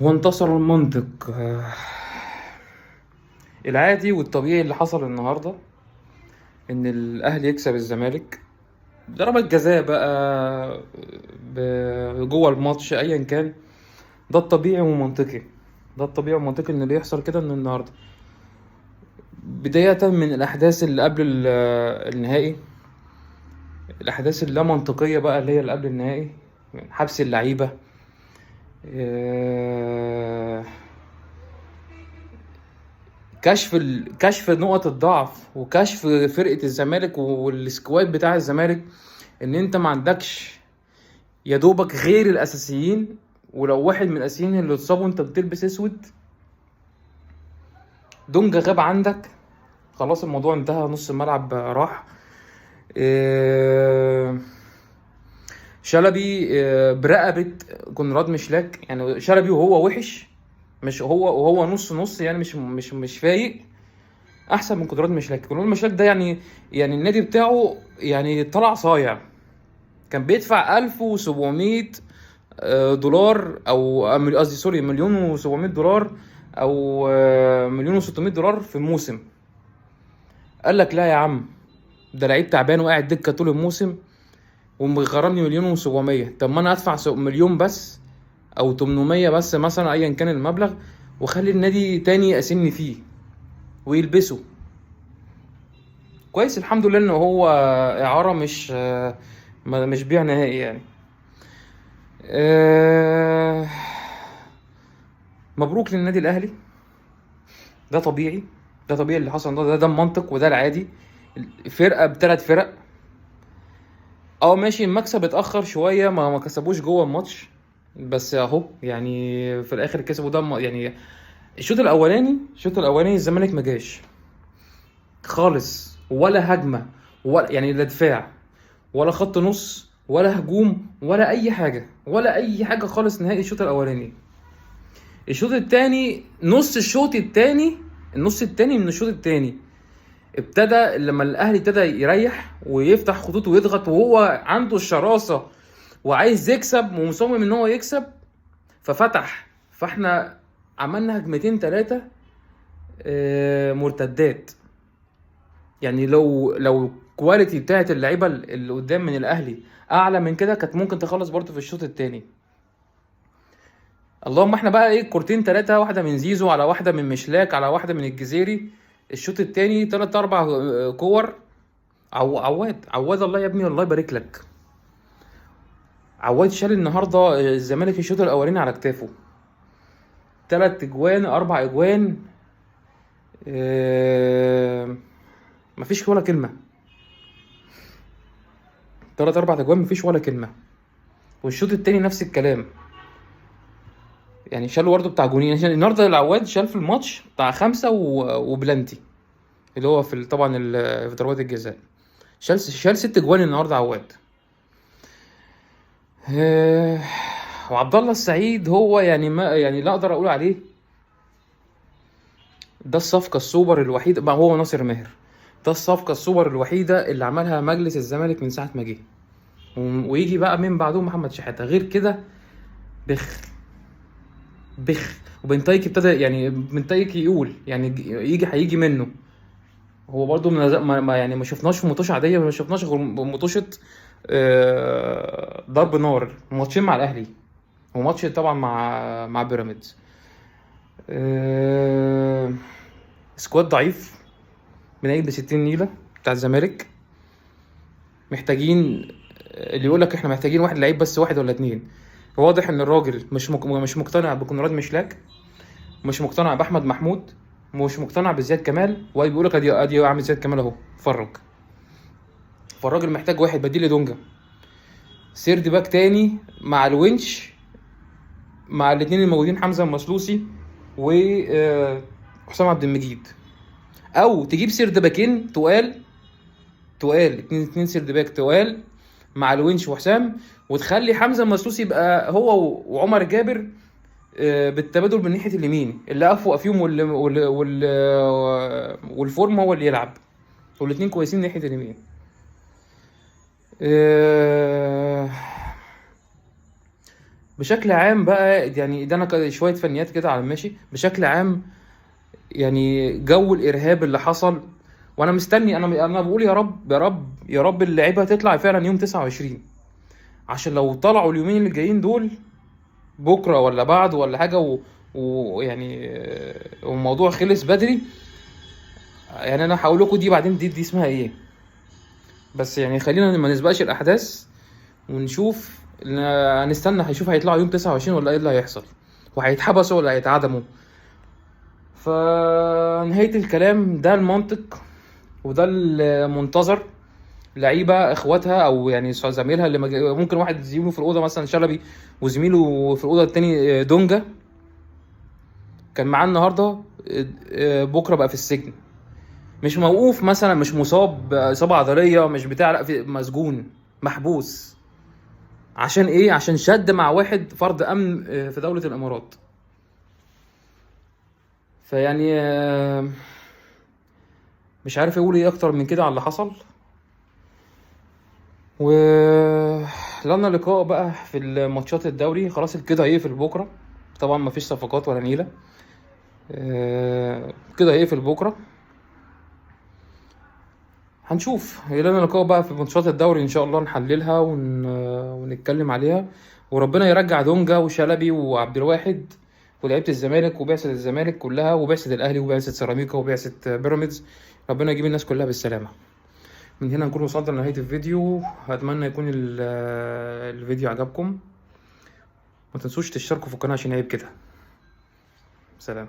هو انتصر المنطق العادي والطبيعي اللي حصل النهارده ان الاهلي يكسب الزمالك ضربة جزاء بقى جوه الماتش ايا كان. ده الطبيعي ومنطقي. ده الطبيعي والمنطقي ان اللي يحصل كده ان النهارده بداية من الاحداث اللي قبل النهائي. الاحداث اللا منطقية بقى اللي هي اللي قبل النهائي، حبس اللعيبة، آه، كشف نقط الضعف وكشف فرقة الزمالك والسكواد بتاع الزمالك. ان انت ما عندكش يا دوبك غير الاساسيين، ولو واحد من الاساسيين اللي اتصابوا انت بتلبس اسود. دونجا غاب عندك، خلاص الموضوع انتهى، نص الملعب راح. آه، شلبي برقبة كونراد مشلاك، يعني شلبي وهو وحش، مش هو وهو نص نص، يعني مش فايق. احسن من كونراد مشلاك. كونراد مشلاك ده يعني النادي بتاعه يعني طلع صايع. كان بيدفع 1700 دولار، او قصدي سوري، مليون و700 دولار، او مليون و600 دولار في الموسم. قال لك لا يا عم، ده لعيب تعبان وقاعد دكه طول الموسم ومغرمني مليون و700. طب ما انا ادفع مليون بس او 800 بس مثلا ايا كان المبلغ، وخلي النادي تاني يقاسمني فيه ويلبسه كويس. الحمد لله ان هو اعاره، مش بيع نهائي يعني. آه، مبروك للنادي الاهلي. ده طبيعي. ده طبيعي اللي حصل ده المنطق وده العادي. فرقه بثلاث فرق. اه ماشي، المكسب اتاخر شويه، ما كسبوش جوه الماتش، بس اهو يعني في الاخر كسبوا. يعني الشوط الاولاني الزمالك ما جاش خالص، ولا هجمه، ولا يعني لا دفاع ولا خط نص ولا هجوم ولا اي حاجه، ولا اي حاجه خالص نهائي. الشوط الاولاني. الشوط التاني، النص التاني من الشوط التاني ابتدى لما الاهلي ابتدى يريح ويفتح خطوط ويضغط، وهو عنده الشراسه وعايز يكسب ومصمم ان هو يكسب، ففتح. فاحنا عملنا هجمتين ثلاثه مرتدات. يعني لو الكواليتي بتاعت اللعيبه اللي قدام من الاهلي اعلى من كده، كانت ممكن تخلص برضه في الشوط الثاني. اللهم احنا بقى ايه، كورتين ثلاثه، واحده من زيزو على واحده من مشلاك على واحده من الجزيري. الشوط الثاني ثلاث اربع كور. عواد الله يا ابني، الله يبارك لك. عواد شال النهارده الزمالك الشوط الاولاني على كتافه. ثلاث اجوان، اربع اجوان، اه مفيش ولا كلمه. ثلاث اربع اجوان مفيش ولا كلمه. والشوط التاني نفس الكلام. يعني شالوا برضه بتاع جونين. عشان النهارده العواد شال في الماتش بتاع خمسه وبلانتي، اللي هو طبعا في ضربات الجزاء. شال ست اجوان النهارده عواد. آه، وعبد الله السعيد هو يعني ما يعني لا اقدر اقول عليه. ده الصفقه السوبر الوحيده، ما هو ناصر ماهر. ده الصفقه السوبر الوحيده اللي عملها مجلس الزمالك من ساعه ما جه. ويجي بقى من بعده محمد شحاته، غير كده بخ بخ. وبنتايك ابتدى، يعني بنتايك يقول يعني هيجي منه. هو برضو يعني ما شفناش في مطوشه عاديه، ما شفناش غير مطوشه ضرب نار، ماتشين مع الاهلي وماتش طبعا مع بيراميدز. آه، سكواد ضعيف بنايل ب 60 نيله بتاع الزمالك. محتاجين اللي يقول لك احنا محتاجين واحد لعيب بس، واحد ولا اتنين. واضح ان الراجل مش مقتنع بكونراد مشلاك، مش مقتنع باحمد محمود، مش مقتنع بزياد كمال. وبيقول لك ادي عامل زياد كمال اهو اتفرج. فالراجل محتاج واحد بديل لدونجا، سيرد باك تاني مع الونش، مع الاثنين الموجودين حمزه المسلوسي وحسام عبد المجيد. او تجيب سيرد باكين تقال اتنين سيرد باك تقال مع الونش وحسام، وتخلي حمزه المسلوسي يبقى هو وعمر جابر بالتبادل من ناحيه اليمين، اللي افوق فيهم والفورم هو اللي يلعب، والاثنين كويسين ناحيه اليمين. آه، بشكل عام بقى يعني ده انا شويه فنيات كده على الماشي. بشكل عام يعني جو الارهاب اللي حصل، وانا مستني، انا بقول يا رب يا رب يا رب اللعيبه تطلع فعلا يوم 29، عشان لو طلعوا اليومين اللي جايين دول بكره ولا بعد ولا حاجه ويعني والموضوع خلص بدري. يعني انا هقول لكم دي بعدين، دي اسمها ايه. بس يعني خلينا ما نسبقش الاحداث ونشوف. هنستنى هيشوف هيطلعوا يوم 29 ولا ايه اللي هيحصل، وهيتحبسوا ولا هيتعدموا. فنهاية الكلام ده المنطق وده المنتظر. لعيبه اخواتها او يعني زميلها اللي ممكن واحد زميله في الاوضه مثلا شلبي، وزميله في الاوضه التاني دونجا كان معاه النهارده، بكره بقى في السجن. مش موقوف مثلا، مش مصاب اصابه عضليه، مش بتاع، لا، مسجون محبوس. عشان ايه؟ عشان شد مع واحد فرد امن في دوله الامارات. فيعني مش عارف اقول ايه اكتر من كده على اللي حصل. و لنا لقاء بقى في الماتشات الدوري، خلاص كده هيقفل بكره. طبعا مفيش صفقات ولا نيله. كده هيقفل بكره. هنشوف لنا لقاء بقى في ماتشات الدوري ان شاء الله، نحللها ونتكلم عليها. وربنا يرجع دونجا وشلبي وعبد الواحد ولعيبه الزمالك وبعثه الزمالك كلها وبعثه الاهلي وبعثه سيراميكا وبعثه بيراميدز. ربنا يجيب الناس كلها بالسلامه. من هنا نكون وصلنا لنهايه الفيديو. اتمنى يكون الفيديو عجبكم. ما تنسوش تشتركوا في القناه عشان عيب كده. سلام.